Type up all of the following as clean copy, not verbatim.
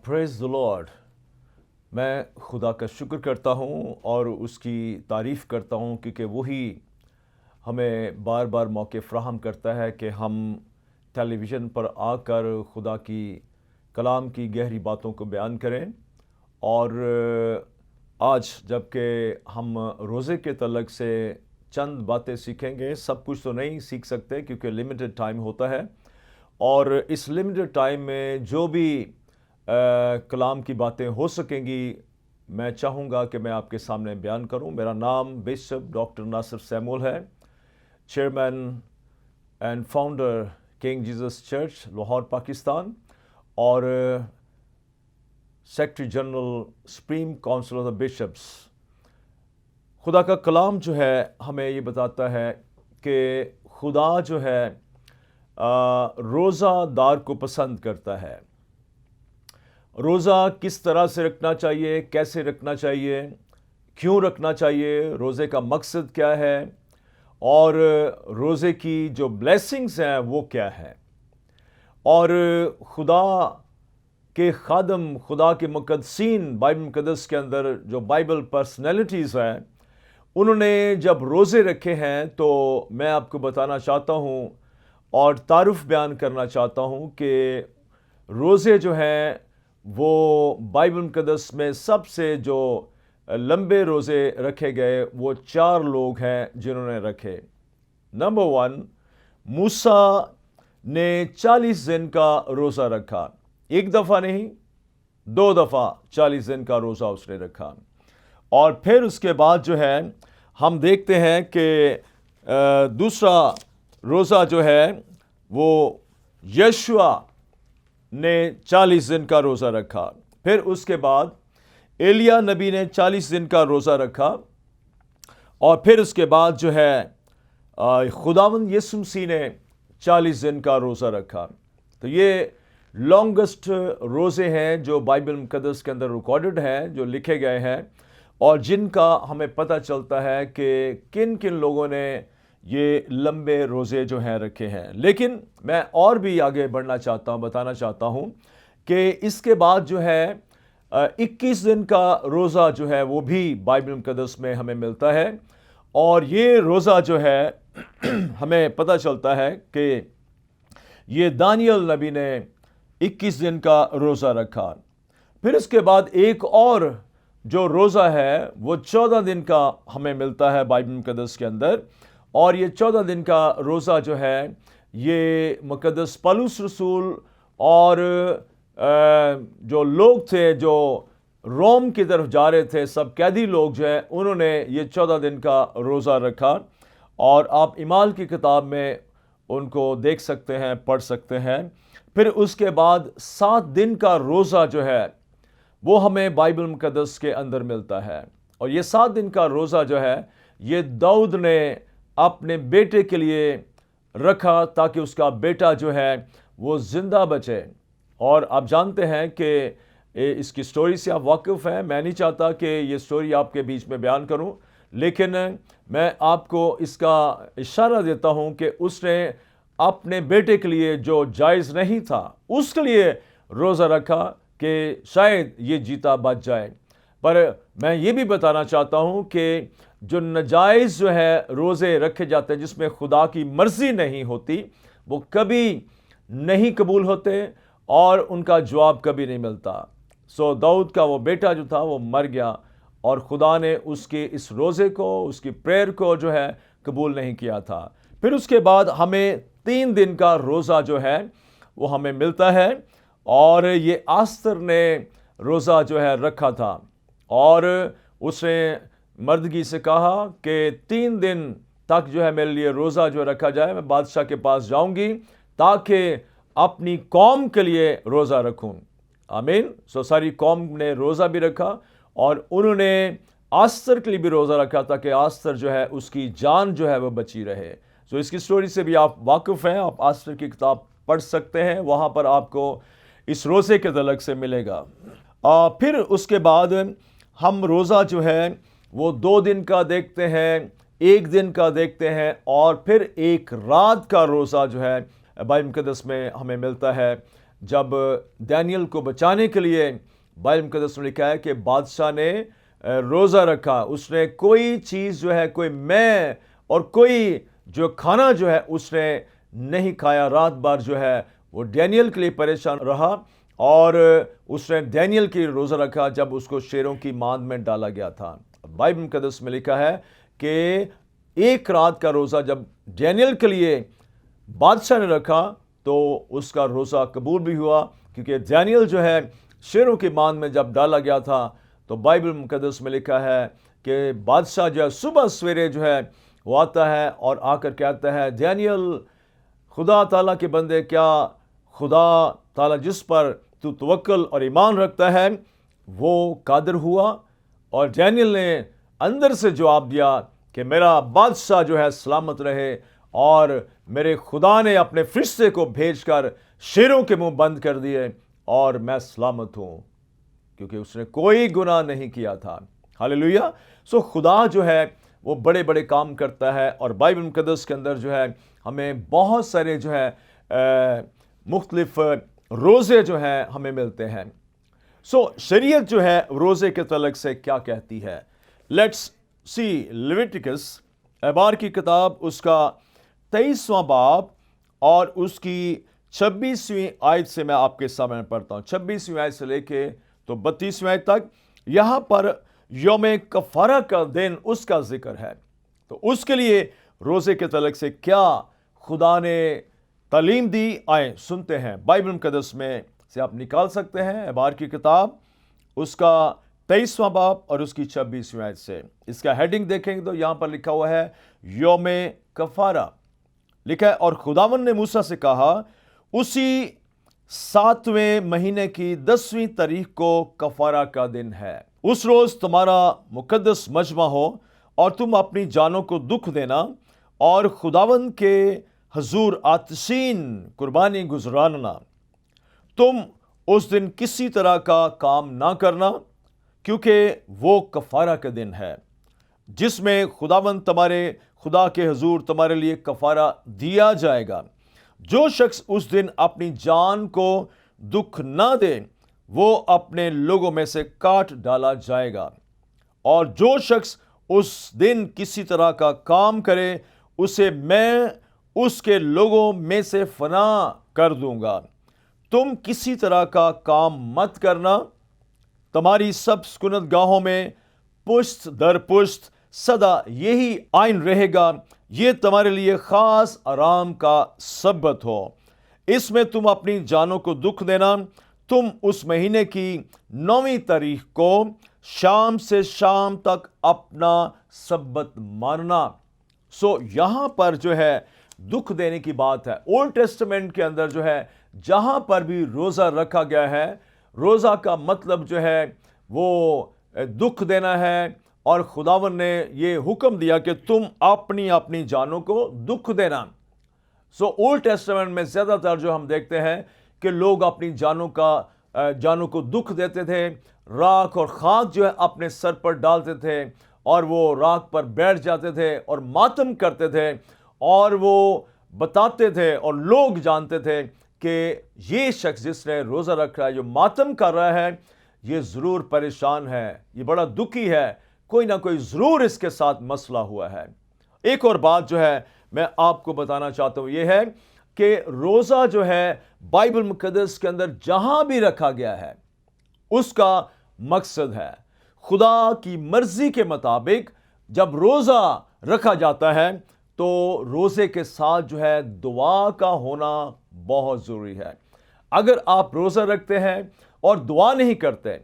Praise the Lord. मैं खुदा का शुक्र करता हूँ और उसकी तारीफ़ करता हूँ क्योंकि वही हमें बार बार मौके फ़राहम करता है कि हम टेलीविज़न पर आकर खुदा की कलाम की गहरी बातों को बयान करें। और आज जबकि हम रोज़े के तल्लक से चंद बातें सीखेंगे, सब कुछ तो नहीं सीख सकते क्योंकि लिमिटेड टाइम होता है। और इस लिमिटेड टाइम में जो भी कलाम की बातें हो सकेंगी, मैं चाहूँगा कि मैं आपके सामने बयान करूँ। मेरा नाम बिशप डॉक्टर नासिर सैमुअल है, chairman and founder King Jesus Church Lahore Pakistan और secretary general supreme council of the bishops. खुदा का कलाम जो है हमें ये बताता है कि खुदा जो है रोज़ादार को पसंद करता है। रोज़ा किस तरह से रखना चाहिए, कैसे रखना चाहिए, क्यों रखना चाहिए, रोज़े का मकसद क्या है और रोज़े की जो ब्लेसिंग्स हैं वो क्या है। और खुदा के खादम, खुदा के मुक़द्दसीन बाइबल मुक़द्दस के अंदर जो बाइबल पर्सनैलिटीज़ हैं, उन्होंने जब रोज़े रखे हैं तो मैं आपको बताना चाहता हूँ और तारुफ बयान करना चाहता हूँ कि रोज़े जो हैं वो बाइबल मुक़द्दस में सबसे जो लंबे रोज़े रखे गए वो 4 लोग हैं जिन्होंने रखे। नंबर 1, मूसा ने 40 दिन का रोज़ा रखा। एक दफ़ा नहीं, 2 दफ़ा 40 दिन का रोज़ा उसने रखा। और फिर उसके बाद जो है हम देखते हैं कि दूसरा रोज़ा जो है वो यशुआ ने 40 दिन का रोज़ा रखा। फिर उसके बाद एलिया नबी ने 40 दिन का रोज़ा रखा। और फिर उसके बाद जो है खुदावंद यीशु मसीह ने 40 दिन का रोज़ा रखा। तो ये लॉन्गेस्ट रोज़े हैं जो बाइबल मुक़द्दस के अंदर रिकॉर्डेड हैं, जो लिखे गए हैं और जिनका हमें पता चलता है कि किन किन लोगों ने ये लंबे रोज़े जो हैं रखे हैं। लेकिन मैं और भी आगे बढ़ना चाहता हूँ, बताना चाहता हूँ कि इसके बाद जो है 21 दिन का रोज़ा जो है वो भी बाइबल मुक़द्दस में हमें मिलता है। और ये रोज़ा जो है हमें पता चलता है कि ये दानियल नबी ने 21 दिन का रोज़ा रखा। फिर उसके बाद एक और जो रोज़ा है वो 14 दिन का हमें मिलता है बाइबल मुक़द्दस के अंदर। और ये 14 दिन का रोज़ा जो है ये मुक़द्दस पौलुस रसूल और जो लोग थे जो रोम की तरफ जा रहे थे, सब कैदी लोग जो हैं, उन्होंने ये 14 दिन का रोज़ा रखा। और आप इमाल की किताब में उनको देख सकते हैं, पढ़ सकते हैं। फिर उसके बाद 7 दिन का रोज़ा जो है वो हमें बाइबल मुक़द्दस के अंदर मिलता है। और ये 7 दिन का रोज़ा जो है ये दाऊद ने अपने बेटे के लिए रखा ताकि उसका बेटा जो है वो ज़िंदा बचे। और आप जानते हैं कि इसकी स्टोरी से आप वाकिफ़ हैं। मैं नहीं चाहता कि ये स्टोरी आपके बीच में बयान करूं, लेकिन मैं आपको इसका इशारा देता हूं कि उसने अपने बेटे के लिए जो जायज़ नहीं था उसके लिए रोज़ा रखा कि शायद ये जीता बच जाए। पर मैं ये भी बताना चाहता हूं कि जो नाजायज़ जो है रोज़े रखे जाते हैं जिसमें खुदा की मर्ज़ी नहीं होती, वो कभी नहीं कबूल होते और उनका जवाब कभी नहीं मिलता। सो दाऊद का वो बेटा जो था वो मर गया और खुदा ने उसके इस रोज़े को, उसकी प्रेयर को जो है कबूल नहीं किया था। फिर उसके बाद हमें 3 दिन का रोज़ा जो है वो हमें मिलता है। और ये आस्तर ने रोज़ा जो है रखा था और उसने मर्दगी से कहा कि 3 दिन तक जो है मेरे लिए रोज़ा जो रखा जाए, मैं बादशाह के पास जाऊंगी ताकि अपनी कौम के लिए रोज़ा रखूं। आमीन। सो सारी कौम ने रोज़ा भी रखा और उन्होंने आस्तर के लिए भी रोज़ा रखा ताकि आस्तर जो है उसकी जान जो है वह बची रहे। सो इसकी स्टोरी से भी आप वाकिफ़ हैं, आप आस्तर की किताब पढ़ सकते हैं, वहाँ पर आपको इस रोज़े के तलक से मिलेगा। फिर उसके बाद हम रोज़ा जो है वो 2 दिन का देखते हैं, 1 दिन का देखते हैं और फिर एक रात का रोज़ा जो है बाइबल मुक़द्दस में हमें मिलता है। जब दानियल को बचाने के लिए बाइबल मुकद्दस में लिखा है कि बादशाह ने रोज़ा रखा, उसने कोई चीज़ जो है, कोई मैं और कोई जो खाना जो है उसने नहीं खाया। रात भर जो है वो डैनियल के लिए परेशान रहा और उसने डैनियल के लिए रोज़ा रखा जब उसको शेरों की मांद में डाला गया था। बाइबल मुकद्दस में लिखा है कि एक रात का रोज़ा जब डैनियल के लिए बादशाह ने रखा तो उसका रोज़ा कबूल भी हुआ, क्योंकि डैनियल जो है शेरों की मांद में जब डाला गया था तो बाइबल मुकद्दस में लिखा है कि बादशाह जो है सुबह सवेरे जो है वो आता है और आकर कहता है, डैनियल, खुदा ताला के बंदे, क्या खुदा ताला जिस पर तू तवक्कुल और ईमान रखता है वो कादिर हुआ? और डैनियल ने अंदर से जवाब दिया कि मेरा बादशाह जो है सलामत रहे और मेरे खुदा ने अपने फरिश्ते को भेजकर शेरों के मुंह बंद कर दिए और मैं सलामत हूं, क्योंकि उसने कोई गुनाह नहीं किया था। हालेलुया। सो खुदा जो है वो बड़े बड़े काम करता है और बाइबल मुकद्दस के अंदर जो है हमें बहुत सारे जो है मुख्तलिफ रोज़े जो हैं हमें मिलते हैं। सो शरीयत जो है रोज़े के तलक से क्या कहती है? लेट्स सी लेविटिकस, एबार की किताब, उसका 23वां बाब और उसकी 26वीं आयत से मैं आपके सामने पढ़ता हूं। 26वीं आयत से लेके तो 32वीं आयत तक यहां पर यौम कफारा का दिन उसका जिक्र है। तो उसके लिए रोज़े के तलक से क्या खुदा ने तालीम दी, आए सुनते हैं। बाइबल मुकद्दस में से आप निकाल सकते हैं एबार की किताब, उसका 23वां बाब और उसकी 26वीं आयत से। इसका हेडिंग देखेंगे तो यहां पर लिखा हुआ है यौम कफारा। लिखा है, और खुदावन ने मूसा से कहा, उसी 7वें महीने की 10वीं तारीख को कफारा का दिन है। उस रोज तुम्हारा मुकद्दस मजमा हो और तुम अपनी जानों को दुख देना और खुदावन के हजूर आतशीन कुर्बानी गुजराना। तुम उस दिन किसी तरह का काम ना करना, क्योंकि वो कफारा का दिन है जिसमें खुदावन तुम्हारे खुदा के हजूर तुम्हारे लिए कफारा दिया जाएगा। जो शख्स उस दिन अपनी जान को दुख ना दे वो अपने लोगों में से काट डाला जाएगा, और जो शख्स उस दिन किसी तरह का काम करे उसे मैं उसके लोगों में से फना कर दूंगा। तुम किसी तरह का काम मत करना। तुम्हारी सब सुकूनत गाहों में पुश्त दर पुश्त सदा यही आइन रहेगा। ये तुम्हारे लिए खास आराम का सब्बत हो। इसमें तुम अपनी जानों को दुख देना। तुम उस महीने की 9वीं तारीख को शाम से शाम तक अपना सब्बत मानना। सो यहां पर जो है दुख देने की बात है। ओल्ड टेस्टामेंट के अंदर जो है जहां पर भी रोजा रखा गया है, रोजा का मतलब जो है वो दुख देना है, और खुदावन ने ये हुक्म दिया कि तुम अपनी अपनी जानों को दुख देना। सो ओल्ड टेस्टामेंट में ज्यादातर जो हम देखते हैं कि लोग अपनी जानों को दुख देते थे। राख और खाक जो है अपने सर पर डालते थे और वो राख पर बैठ जाते थे और मातम करते थे, और वो बताते थे और लोग जानते थे कि ये शख्स जिसने रोजा रखा है, जो मातम कर रहा है, ये जरूर परेशान है, ये बड़ा दुखी है, कोई ना कोई जरूर इसके साथ मसला हुआ है। एक और बात जो है मैं आपको बताना चाहता हूं, यह है कि रोजा जो है बाइबल मुकद्दस के अंदर जहां भी रखा गया है उसका मकसद है खुदा की मर्जी के मुताबिक। जब रोजा रखा जाता है तो रोजे के साथ जो है दुआ का होना बहुत जरूरी है। अगर आप रोजा रखते हैं और दुआ नहीं करते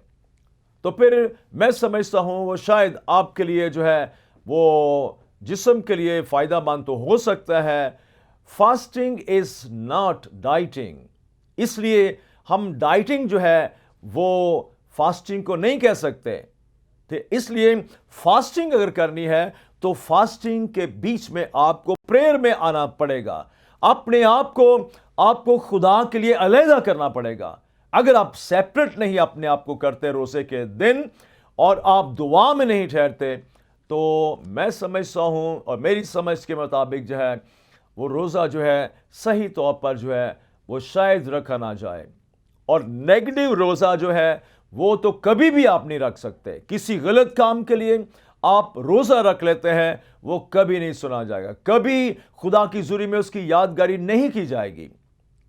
तो फिर मैं समझता हूं वो शायद आपके लिए जो है वो जिस्म के लिए फायदा मंद तो हो सकता है। फास्टिंग इज नॉट डाइटिंग, इसलिए हम डाइटिंग जो है वो फास्टिंग को नहीं कह सकते थे। इसलिए फास्टिंग अगर करनी है तो फास्टिंग के बीच में आपको प्रेयर में आना पड़ेगा। अपने आप को आपको खुदा के लिए अलहदा करना पड़ेगा। अगर आप सेपरेट नहीं अपने आप को करते रोजे के दिन और आप दुआ में नहीं ठहरते तो मैं समझता हूं और मेरी समझ के मुताबिक जो है वो रोजा जो है सही तौर पर जो है वो शायद रखा ना जाए। और नेगेटिव रोजा जो है वो तो कभी भी आप नहीं रख सकते। किसी गलत काम के लिए आप रोजा रख लेते हैं, वो कभी नहीं सुना जाएगा, कभी खुदा की हुजूरी में उसकी यादगारी नहीं की जाएगी।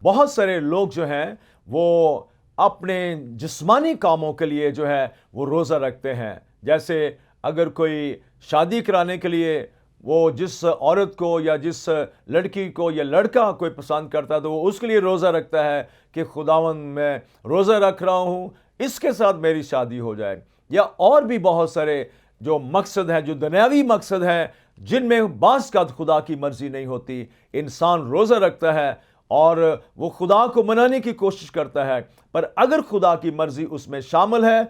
बहुत सारे लोग जो हैं वो अपने जिस्मानी कामों के लिए जो है वो रोजा रखते हैं। जैसे अगर कोई शादी कराने के लिए वो जिस औरत को या जिस लड़की को या लड़का कोई पसंद करता है तो वो उसके लिए रोज़ा रखता है कि खुदावन मैं रोज़ा रख रहा हूँ, इसके साथ मेरी शादी हो जाए। या और भी बहुत सारे जो मकसद है, जो दुनियावी मकसद है, जिनमें बास का खुदा की मर्जी नहीं होती, इंसान रोज़ा रखता है और वो खुदा को मनाने की कोशिश करता है। पर अगर खुदा की मर्जी उसमें शामिल है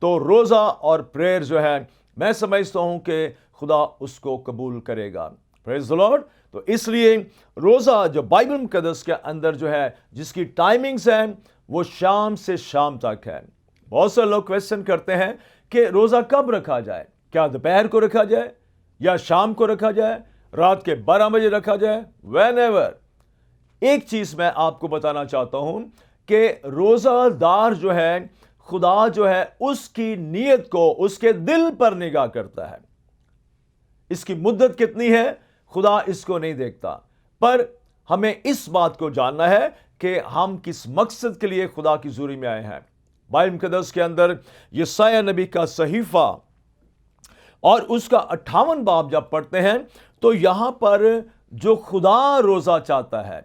तो रोज़ा और प्रेयर जो है मैं समझता हूं कि खुदा उसको कबूल करेगा। Praise the Lord. तो इसलिए रोज़ा जो बाइबल मुकद्दस के अंदर जो है जिसकी टाइमिंग्स है वो शाम से शाम तक है। बहुत से लोग क्वेश्चन करते हैं कि रोज़ा कब रखा जाए, क्या दोपहर को रखा जाए या शाम को रखा जाए, रात के 12 बजे रखा जाए, व्हेनेवर। एक चीज मैं आपको बताना चाहता हूं कि रोजादार जो है खुदा जो है उसकी नीयत को, उसके दिल पर निगाह करता है। इसकी मुद्दत कितनी है खुदा इसको नहीं देखता, पर हमें इस बात को जानना है कि हम किस मकसद के लिए खुदा की हुजूरी में आए हैं। बाइबल मुकद्दस के अंदर यशायाह नबी का सहीफा और उसका 58 बाब जब पढ़ते हैं तो यहां पर जो खुदा रोजा चाहता है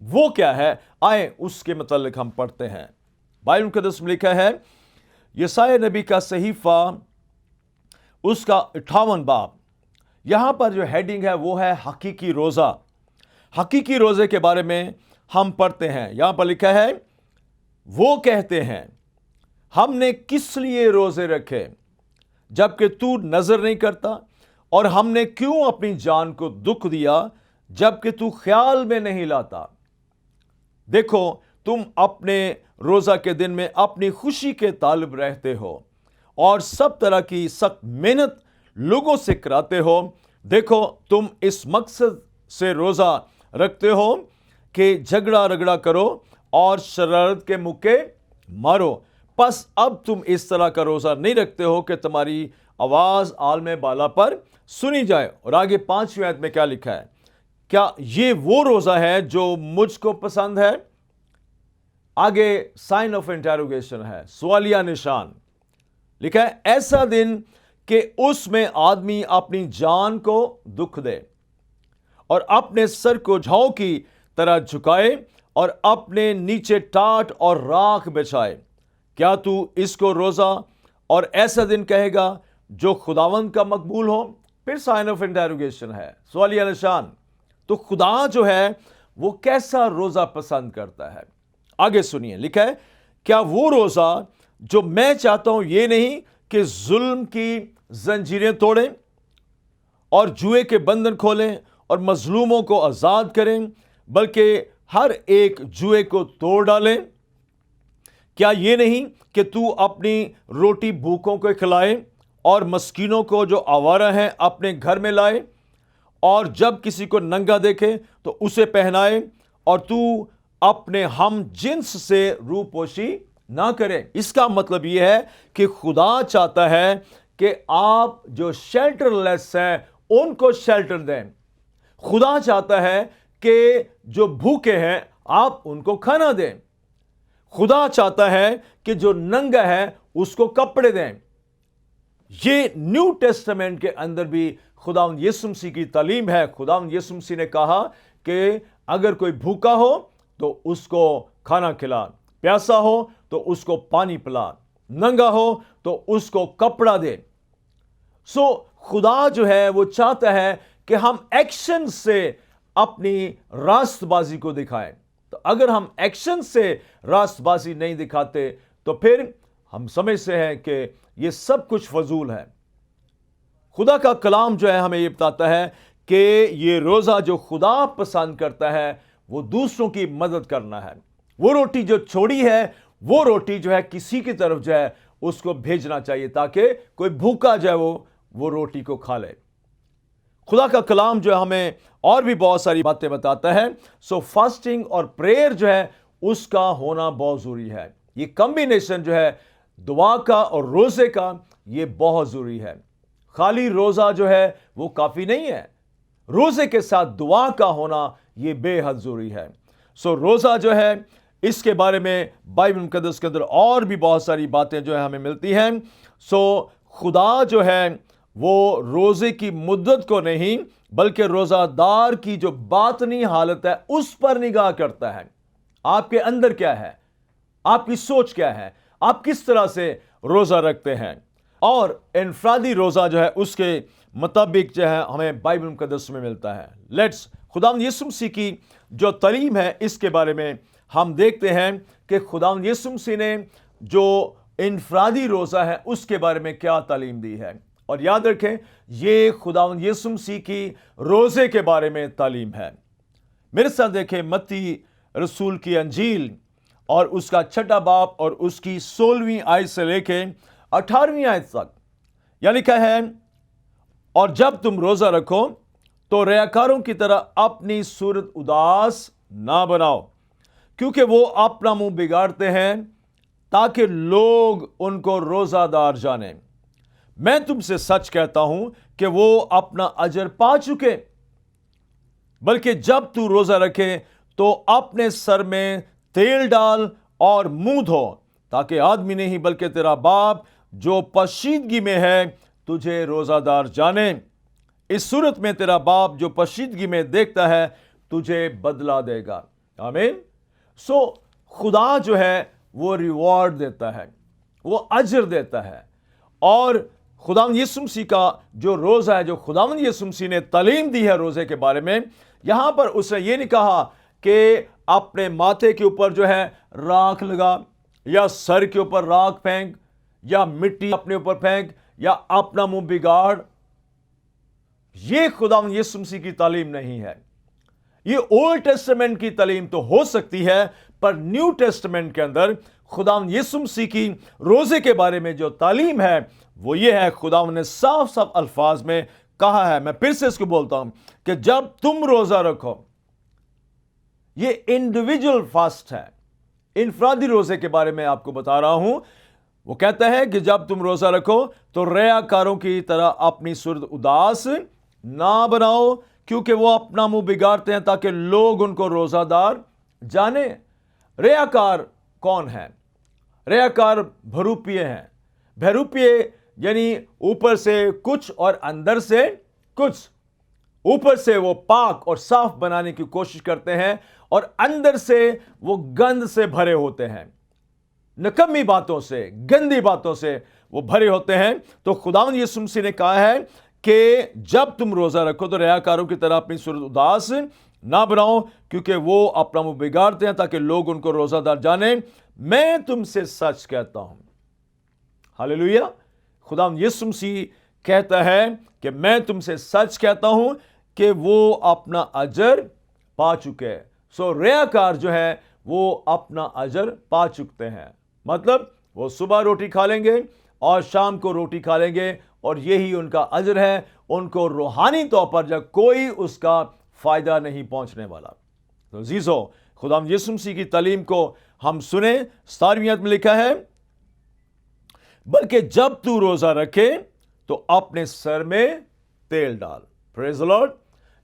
वो क्या है, आए उसके मतलब हम पढ़ते हैं। बाइबल मुकद्दस में लिखा है यशायाह नबी का सहीफा उसका 58 बाब, यहां पर जो हेडिंग है वो है हकीकी रोजा। हकीकी रोजे के बारे में हम पढ़ते हैं। यहां पर लिखा है वो कहते हैं हमने किस लिए रोजे रखे जबकि तू नजर नहीं करता, और हमने क्यों अपनी जान को दुख दिया जबकि तू ख्याल में नहीं लाता। देखो तुम अपने रोजा के दिन में अपनी खुशी के तालिब रहते हो और सब तरह की सख्त मेहनत लोगों से कराते हो। देखो तुम इस मकसद से रोजा रखते हो कि झगड़ा रगड़ा करो और शरारत के मुक्के मारो। बस अब तुम इस तरह का रोजा नहीं रखते हो कि तुम्हारी आवाज आलमे बाला पर सुनी जाए। और आगे 5वीं आयत में क्या लिखा है, क्या ये वो रोजा है जो मुझको पसंद है। आगे साइन ऑफ इंटरोगेशन है, सवालिया निशान लिखा है, ऐसा दिन कि उसमें आदमी अपनी जान को दुख दे और अपने सर को झाओ की तरह झुकाए और अपने नीचे टाट और राख बिछाए। क्या तू इसको रोजा और ऐसा दिन कहेगा जो खुदावंद का मकबूल हो। फिर साइन ऑफ इंटरोगेशन है, सवालिया निशान। तो खुदा जो है वो कैसा रोजा पसंद करता है, आगे सुनिए। लिखा है क्या वो रोजा जो मैं चाहता हूं ये नहीं कि जुल्म की जंजीरें तोड़ें और जुए के बंधन खोलें और मजलूमों को आजाद करें, बल्कि हर एक जुए को तोड़ डालें। क्या ये नहीं कि तू अपनी रोटी भूखों को खिलाए और मस्कीनों को जो आवारा हैं अपने घर में लाए, और जब किसी को नंगा देखे तो उसे पहनाए, और तू अपने हम जिन्स से रूपोशी ना करे। इसका मतलब यह है कि खुदा चाहता है कि आप जो शेल्टरलेस हैं उनको शेल्टर दें। खुदा चाहता है कि जो भूखे हैं आप उनको खाना दें। खुदा चाहता है कि जो नंगा है उसको कपड़े दें। ये न्यू टेस्टामेंट के अंदर भी खुदावंद यीशु मसीह की तालीम है। खुदावंद यीशु मसीह ने कहा कि अगर कोई भूखा हो तो उसको खाना खिला, प्यासा हो तो उसको पानी पिला, नंगा हो तो उसको कपड़ा दे। खुदा जो है वो चाहता है कि हम एक्शन से अपनी रास्तबाजी को दिखाएं। तो अगर हम एक्शन से रास्तबाजी नहीं दिखाते तो फिर हम समझते हैं कि ये सब कुछ फजूल है। खुदा का कलाम जो है हमें ये बताता है कि ये रोजा जो खुदा पसंद करता है वो दूसरों की मदद करना है। वो रोटी जो छोड़ी है वो रोटी जो है किसी की तरफ जो है उसको भेजना चाहिए ताकि कोई भूखा जो है वो रोटी को खा ले। खुदा का कलाम जो है हमें और भी बहुत सारी बातें बताता है। फास्टिंग और प्रेयर जो है उसका होना बहुत जरूरी है। ये कॉम्बिनेशन जो है दुआ का और रोजे का, ये बहुत जरूरी है। खाली रोजा जो है वो काफी नहीं है, रोजे के साथ दुआ का होना ये बेहद जरूरी है। सो रोजा जो है, इसके बारे में बाइबल मुकद्दस के अंदर और भी बहुत सारी बातें जो है हमें मिलती हैं। सो खुदा जो है वो रोजे की मुद्दत को नहीं, बल्कि रोजादार की जो बातनी हालत है उस पर निगाह करता है। आपके अंदर क्या है, आपकी सोच क्या है, आप किस तरह से रोजा रखते हैं। और इनफरादी रोजा जो है उसके मुताबिक जो है हमें बाइबल मुकद्दस में मिलता है। लेट्स खुदावंद यीशु मसीह की जो तालीम है इसके बारे में हम देखते हैं कि खुदावंद यीशु मसीह ने जो इनफरादी रोजा है उसके बारे में क्या तालीम दी है। और याद रखें, ये खुदावंद यीशु मसीह की रोजे के बारे में तालीम है। मेरे साथ देखें मत्ती रसूल की अंजील और उसका 6 बाब और उसकी 16वीं आयत से लेके 18वीं आयत तक। यह लिखा है, और जब तुम रोजा रखो तो रियाकारों की तरह अपनी सूरत उदास ना बनाओ, क्योंकि वो अपना मुंह बिगाड़ते हैं ताकि लोग उनको रोजादार जाने। मैं तुमसे सच कहता हूं कि वो अपना अजर पा चुके। बल्कि जब तू रोजा रखे तो अपने सर में तेल डाल और मुंह धो, ताकि आदमी नहीं बल्कि तेरा बाप जो पशीदगी में है तुझे रोजादार जाने। इस सूरत में तेरा बाप जो पशीदगी में देखता है तुझे बदला देगा। आमीन। सो खुदा जो है वो रिवॉर्ड देता है, वो अजर देता है। और खुदावंद यीशु मसीह का जो रोजा है, जो खुदावंद यीशु मसीह ने तालीम दी है रोजे के बारे में, यहां पर उसने ये नहीं कहा कि अपने माथे के ऊपर जो है राख लगा, या सर के ऊपर राख फेंक, या मिट्टी अपने ऊपर फेंक, या अपना मुंह बिगाड़। यह खुदावंद यीशु मसीह की तालीम नहीं है। ये ओल्ड टेस्टामेंट की तालीम तो हो सकती है, पर न्यू टेस्टामेंट के अंदर खुदावंद यीशु मसीह की रोजे के बारे में जो तालीम है वो ये है, खुदावंद ने साफ साफ अल्फाज में कहा है। मैं फिर से इसको बोलता हूं कि जब तुम रोजा रखो, ये इंडिविजुअल फास्ट है। इनफरादी रोजे के बारे में आपको बता रहा हूं। वो कहता है कि जब तुम रोजा रखो तो रियाकारों की तरह अपनी सूरत उदास ना बनाओ, क्योंकि वो अपना मुंह बिगाड़ते हैं ताकि लोग उनको रोजादार जाने। रियाकार कौन है? रियाकार भरूपिये हैं। भरूपिये यानी ऊपर से कुछ और अंदर से कुछ। ऊपर से वो पाक और साफ बनाने की कोशिश करते हैं और अंदर से वो गंद से भरे होते हैं, नकम्मी बातों से, गंदी बातों से वो भरे होते हैं। तो खुदावंद यीशु मसीह ने कहा है कि जब तुम रोजा रखो तो रियाकारों की तरह अपनी सूरत उदास ना बनाओ, क्योंकि वो अपना मुंह बिगाड़ते हैं ताकि लोग उनको रोजादार जाने। मैं तुमसे सच कहता हूं, हालेलुया। खुदावंद यीशु मसीह कहता है कि मैं तुमसे सच कहता हूं कि वो अपना अजर पा चुके। सो रियाकार जो है वो अपना अजर पा चुकते हैं। मतलब वो सुबह रोटी खा लेंगे और शाम को रोटी खा लेंगे, और यही उनका अजर है। उनको रूहानी तौर पर जब कोई उसका फायदा नहीं पहुंचने वाला। तो जीजो, खुदावंद यीशु मसीह की तालीम को हम सुने। 17वीं आयत में लिखा है, बल्कि जब तू रोजा रखे तो अपने सर में तेल डाल। Praise the Lord.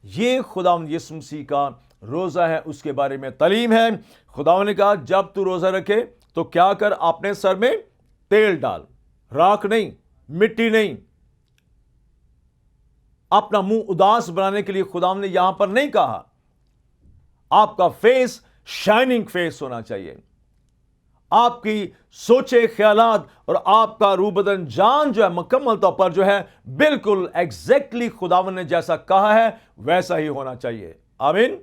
ये खुदावंद यीशु मसीह का रोजा है, उसके बारे में तालीम है। खुदावंद ने कहा जब तू रोजा रखे तो क्या कर, अपने सर में तेल डाल। राख नहीं, मिट्टी नहीं। अपना मुंह उदास बनाने के लिए खुदावंद ने यहां पर नहीं कहा। आपका फेस शाइनिंग फेस होना चाहिए। आपकी सोचे, ख्यालात और आपका रूबदन जान जो है मुकम्मल तौर पर जो है बिल्कुल एग्जैक्टली खुदावंद ने जैसा कहा है वैसा ही होना चाहिए। आमीन।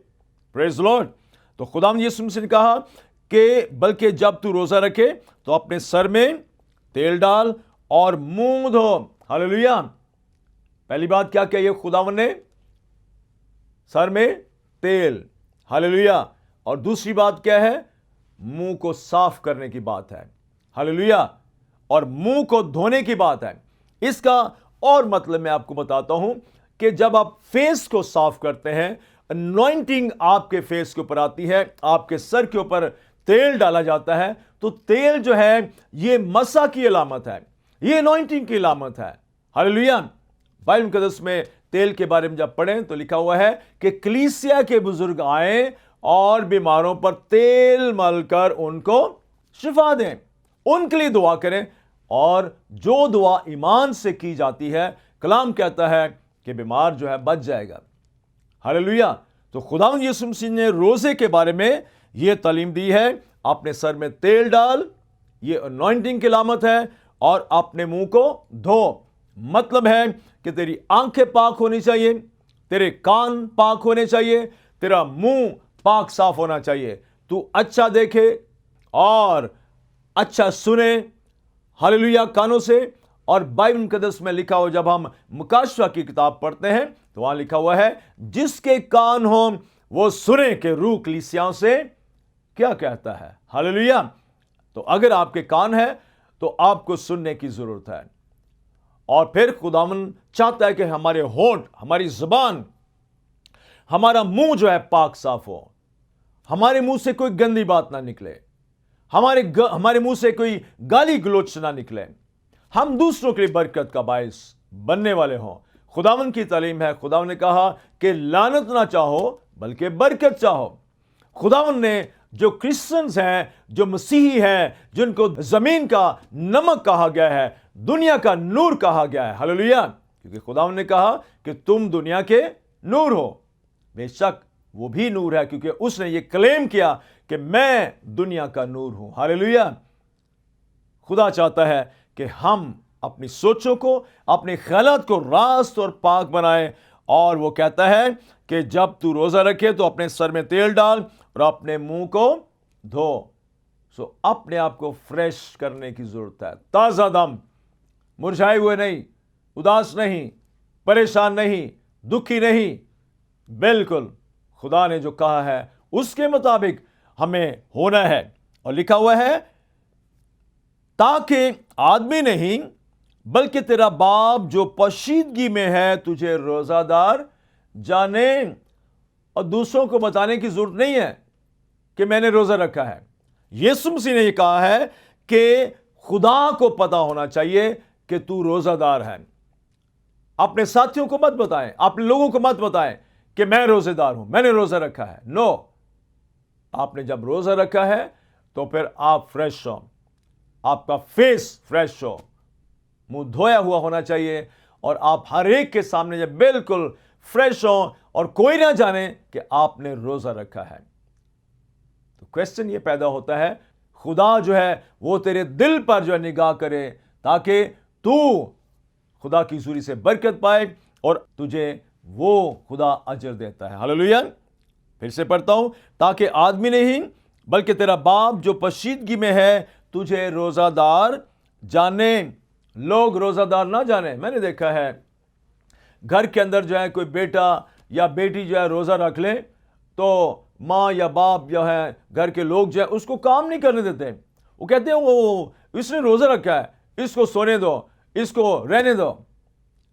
Praise Lord. तो खुदावंद यीशु मसीह ने कहा कि बल्कि जब तू रोजा रखे तो अपने सर में तेल डाल और मुंह धो। हालेलुया। पहली बात क्या कही है खुदावंद ने? सर में तेल। हालेलुया। और दूसरी बात क्या है? मुंह को साफ करने की बात है। हालेलुया। और मुंह को धोने की बात है। इसका और मतलब मैं आपको बताता हूं कि जब आप फेस को साफ करते हैं, अनॉइंटिंग आपके फेस के ऊपर आती है, आपके सर के ऊपर तेल डाला जाता है तो तेल जो है ये मसा की अलामत है, ये अनॉइंटिंग की अलामत है। हालेलुया। बाइबल मुकद्दस में तेल के बारे में जब पढ़ें तो लिखा हुआ है कि कलीसिया के बुजुर्ग आए और बीमारों पर तेल मलकर उनको शिफा दें, उनके लिए दुआ करें। और जो दुआ ईमान से की जाती है, कलाम कहता है कि बीमार जो है बच जाएगा। हालेलुया। तो खुदावंद यीशु मसीह ने रोजे के बारे में यह तालीम दी है, अपने सर में तेल डाल, यह अनॉइंटिंग की अलामत है, और अपने मुंह को धो। मतलब है कि तेरी आंखें पाक होनी चाहिए, तेरे कान पाक होने चाहिए, तेरा मुंह पाक साफ होना चाहिए, तू अच्छा देखे और अच्छा सुने। हालेलुया। कानों से। और बाइबल मुकद्दस में लिखा हो, जब हम मुकाशवा की किताब पढ़ते हैं तो वहां लिखा हुआ है, जिसके कान हो वो सुने कि रूह कलीसियाओं से क्या कहता है। हालेलुया। तो अगर आपके कान है तो आपको सुनने की जरूरत है। और फिर खुदावन चाहता है कि हमारे होंठ, हमारी जुबान, हमारा मुंह जो है पाक साफ हो, हमारे मुंह से कोई गंदी बात ना निकले, हमारे मुंह से कोई गाली गलोच ना निकले, हम दूसरों के लिए बरकत का बायस बनने वाले हों। खुदावन की तालीम है, खुदावन ने कहा कि लानत ना चाहो बल्कि बरकत चाहो। खुदावन ने जो क्रिश्चियंस हैं, जो मसीही हैं, जिनको जमीन का नमक कहा गया है, दुनिया का नूर कहा गया है। हालेलुया। क्योंकि खुदावन ने कहा कि तुम दुनिया के नूर हो। बेशक वो भी नूर है, क्योंकि उसने ये क्लेम किया कि मैं दुनिया का नूर हूं। हालेलुया। खुदा चाहता है कि हम अपनी सोचों को, अपने ख्यालात को रास्त और पाक बनाएं। और वो कहता है कि जब तू रोजा रखे तो अपने सर में तेल डाल और अपने मुंह को धो। सो अपने आप को फ्रेश करने की जरूरत है। ताजा दम, मुरझाए हुए नहीं, उदास नहीं, परेशान नहीं, दुखी नहीं, बिल्कुल खुदा ने जो कहा है उसके मुताबिक हमें होना है। और लिखा हुआ है, ताकि आदमी नहीं बल्कि तेरा बाप जो पोशीदगी में है तुझे रोजादार जाने। और दूसरों को बताने की जरूरत नहीं है कि मैंने रोजा रखा है। यीशु मसीह ने यह कहा है कि खुदा को पता होना चाहिए कि तू रोजादार है। अपने साथियों को मत बताएं, अपने लोगों को मत बताएं कि मैं रोजेदार हूं, मैंने रोजा रखा है। नो, आपने जब रोजा रखा है तो फिर आप फ्रेश हो, आपका फेस फ्रेश हो, मुंह धोया हुआ होना चाहिए, और आप हर एक के सामने जब बिल्कुल फ्रेश हो और कोई ना जाने कि आपने रोजा रखा है। तो क्वेश्चन ये पैदा होता है, खुदा जो है वो तेरे दिल पर जो है निगाह करे, ताकि तू खुदा की हुजूरी से बरकत पाए और तुझे वो खुदा अजर देता है। हालेलुया। फिर से पढ़ता हूं, ताकि आदमी नहीं बल्कि तेरा बाप जो पोशीदगी में है तुझे रोजादार जाने। लोग रोजादार ना जाने। मैंने देखा है घर के अंदर जो है कोई बेटा या बेटी जो है रोजा रख ले तो माँ या बाप जो है, घर के लोग जो है उसको काम नहीं करने देते। वो कहते हैं वो इसने रोजा रखा है, इसको सोने दो, इसको रहने दो,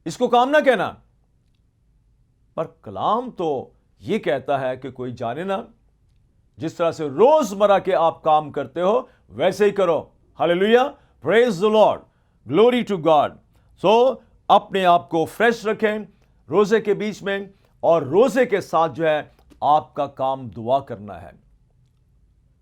इसको काम ना कहना। पर कलाम तो ये कहता है कि कोई जाने ना। जिस तरह से रोजमर्रा के आप काम करते हो वैसे ही करो। Hallelujah. Praise the Lord, glory to God. So अपने आप को फ्रेश रखें रोजे के बीच में, और रोजे के साथ जो है आपका काम दुआ करना है।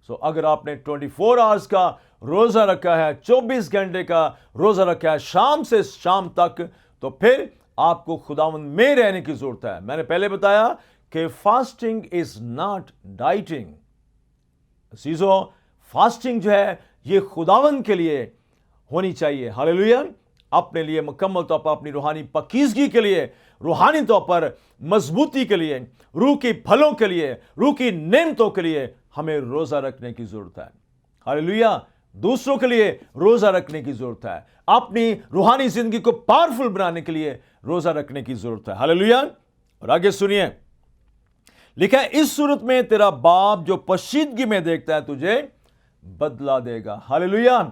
सो अगर आपने 24 आवर्स का रोजा रखा है, 24 घंटे का रोजा रखा है शाम से शाम तक, तो फिर आपको खुदावंद में रहने की जरूरत है। मैंने पहले बताया कि फास्टिंग इज नॉट डाइटिंग। चीजों फास्टिंग जो है ये खुदावंद के लिए होनी चाहिए। हालेलुया। अपने लिए मुकम्मल तौर पर, अपनी रूहानी पकीजगी के लिए, रूहानी तौर पर मजबूती के लिए, रूह की फलों के लिए, रूह की नेमतों के लिए हमें रोजा रखने की जरूरत है। हालेलुया। दूसरों के लिए रोजा रखने की जरूरत है। अपनी रूहानी जिंदगी को पावरफुल बनाने के लिए रोजा रखने की जरूरत है। हालेलुया। और आगे सुनिए, लिखा है, इस सूरत में तेरा बाप जो पोशीदगी में देखता है तुझे बदला देगा। हालेलुया।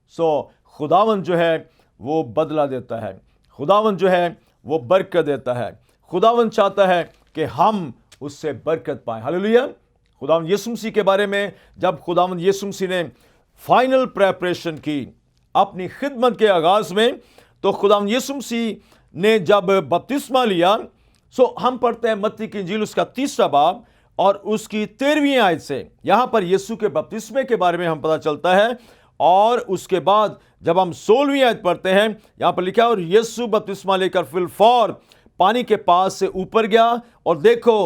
सो खुदावन जो है वो बदला देता है, खुदावन जो है वो बरकत देता है। खुदावन चाहता है कि हम उससे बरकत पाएं। हालेलुया। खुदावंद यीशु मसीह के बारे में जब खुदावंद यीशु मसीह ने फाइनल प्रेपरेशन की अपनी खिदमत के आगाज में, तो खुदावंद यीशु मसीह ने जब बपतिस्मा लिया, सो हम पढ़ते हैं मत्ती की इंजील उसका 3 बाब और उसकी 13वीं आयत से यहां पर यीशु के बपतिस्मे के बारे में हम पता चलता है। और उसके बाद जब हम 16वीं आयत पढ़ते हैं, यहां पर लिखा है, और यीशु बपतिस्मा लेकर फिलफौर पानी के पास से ऊपर गया और देखो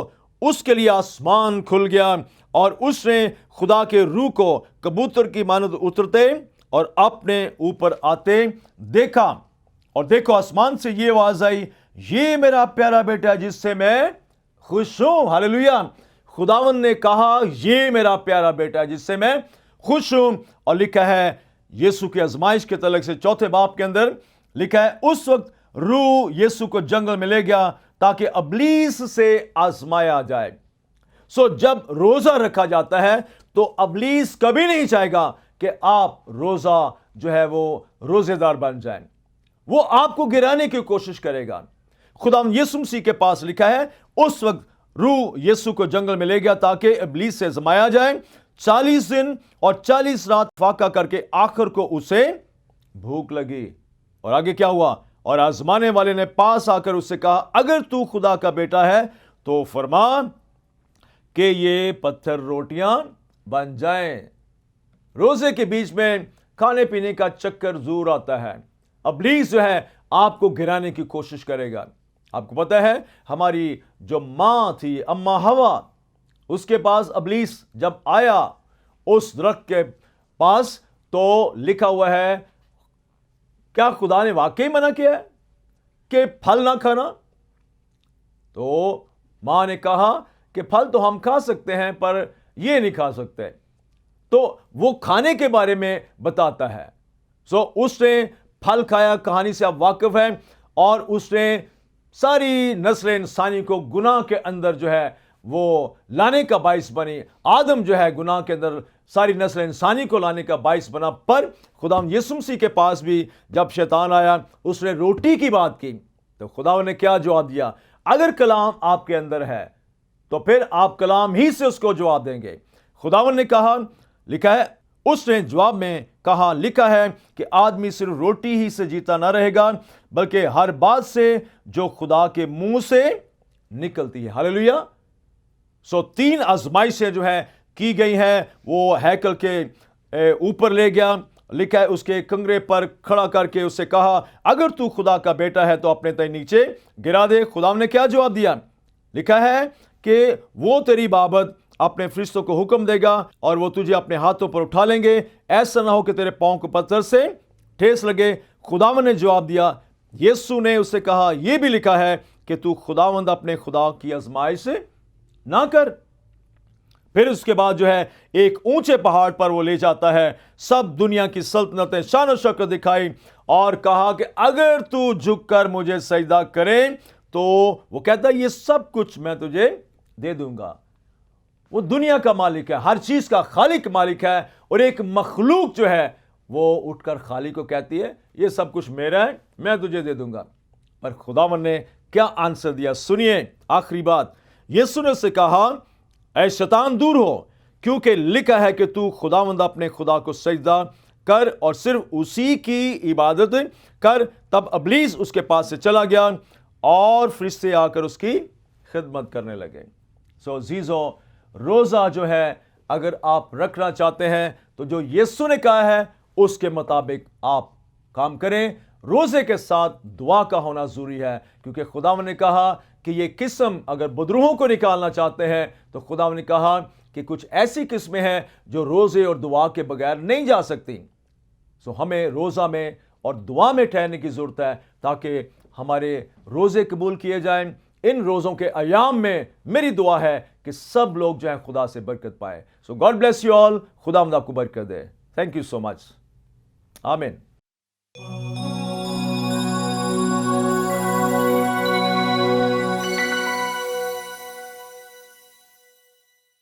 उसके लिए आसमान खुल गया और उसने खुदा के रूह को कबूतर की मानद उतरते और अपने ऊपर आते देखा। और देखो आसमान से ये आवाज आई, ये मेरा प्यारा बेटा जिससे मैं खुश हूं। हालेलुया। खुदावंद ने कहा ये मेरा प्यारा बेटा जिससे मैं खुश हूं। और लिखा है यीशु की आजमाइश के तलक से 4 बाब के अंदर लिखा है, उस वक्त रूह यीशु को जंगल में ले गया ताकि अबलीस से आजमाया जाए। सो जब रोजा रखा जाता है तो अबलीस कभी नहीं चाहेगा कि आप रोजा जो है वो रोजेदार बन जाएं। वो आपको गिराने की कोशिश करेगा। खुदावंद यीशु मसीह के पास लिखा है, उस वक्त रूह यीशु को जंगल में ले गया ताकि इब्लीस से आजमाया जाए। 40 दिन और 40 रात फाका करके आखिर को उसे भूख लगी। और आगे क्या हुआ? और आजमाने वाले ने पास आकर उससे कहा, अगर तू खुदा का बेटा है तो फरमा कि ये पत्थर रोटियां बन जाएं। रोजे के बीच में खाने पीने का चक्कर जरूर आता है। इब्लीस जो है आपको गिराने की कोशिश करेगा। आपको पता है हमारी जो मां थी अम्मा हवा, उसके पास इब्लीस जब आया उस दरख्त के पास, तो लिखा हुआ है, क्या खुदा ने वाकई मना किया है कि फल ना खाना? तो मां ने कहा कि फल तो हम खा सकते हैं पर ये नहीं खा सकते। तो वो खाने के बारे में बताता है। सो उसने फल खाया, कहानी से आप वाकिफ हैं, और उसने सारी नस्ल इंसानी को गुनाह के अंदर जो है वो लाने का बाइस बनी। आदम जो है गुनाह के अंदर सारी नस्ल इंसानी को लाने का बाइस बना। पर खुदावंद यीशु मसीह के पास भी जब शैतान आया, उसने रोटी की बात की, तो खुदा ने क्या जवाब दिया? अगर कलाम आपके अंदर है तो फिर आप कलाम ही से उसको जवाब देंगे। खुदावंद ने कहा, लिखा है, उसने जवाब में कहा, लिखा है कि आदमी सिर्फ रोटी ही से जीता ना रहेगा बल्कि हर बात से जो खुदा के मुंह से निकलती है। हालेलुया। सो 3 आजमाइशें जो है की गई हैं। वो हैकल के ऊपर ले गया, लिखा है उसके कंगरे पर खड़ा करके उससे कहा, अगर तू खुदा का बेटा है तो अपने तय नीचे गिरा दे। खुदा ने क्या जवाब दिया? लिखा है कि वो तेरी बाबत अपने फरिश्तों को हुक्म देगा और वो तुझे अपने हाथों पर उठा लेंगे, ऐसा ना हो कि तेरे पांव को पत्थर से ठेस लगे। खुदावंद ने जवाब दिया। यीशु ने उससे कहा, यह भी लिखा है कि तू खुदावंद अपने खुदा की आजमाइश ना कर। फिर उसके बाद जो है एक ऊंचे पहाड़ पर वो ले जाता है, सब दुनिया की सल्तनतें शान और शौकत दिखाई और कहा कि अगर तू झुककर मुझे सजदा करे तो वो कहता है ये सब कुछ मैं तुझे दे दूंगा। वो दुनिया का मालिक है, हर चीज का खालिक मालिक है। और एक मखलूक जो है वो उठकर खालिक को कहती है ये सब कुछ मेरा है, मैं तुझे दे दूंगा। पर खुदावंद ने क्या आंसर दिया? सुनिए आखिरी बात। यीशु ने उससे कहा, ऐ शैतान दूर हो, क्योंकि लिखा है कि तू खुदावंद अपने खुदा को सजदा कर और सिर्फ उसी की इबादत कर। तब इब्लीस उसके पास से चला गया और फरिश्ते आकर उसकी खिदमत करने लगे। सो जीजो, रोजा जो है अगर आप रखना चाहते हैं तो जो यीशु ने कहा है उसके मुताबिक आप काम करें। रोजे के साथ दुआ का होना जरूरी है, क्योंकि खुदावंद ने कहा कि ये किस्म अगर बदरूहों को निकालना चाहते हैं तो खुदावंद ने कहा कि कुछ ऐसी किस्में हैं जो रोजे और दुआ के बगैर नहीं जा सकती। सो हमें रोजा में और दुआ में ठहरने की जरूरत है ताकि हमारे रोजे कबूल किए जाएं। इन रोजों के अयाम में मेरी दुआ है कि सब लोग जो है खुदा से बरकत पाए। So God bless you all. खुदावंद आपको बरकत दे। Thank you so much. आमीन।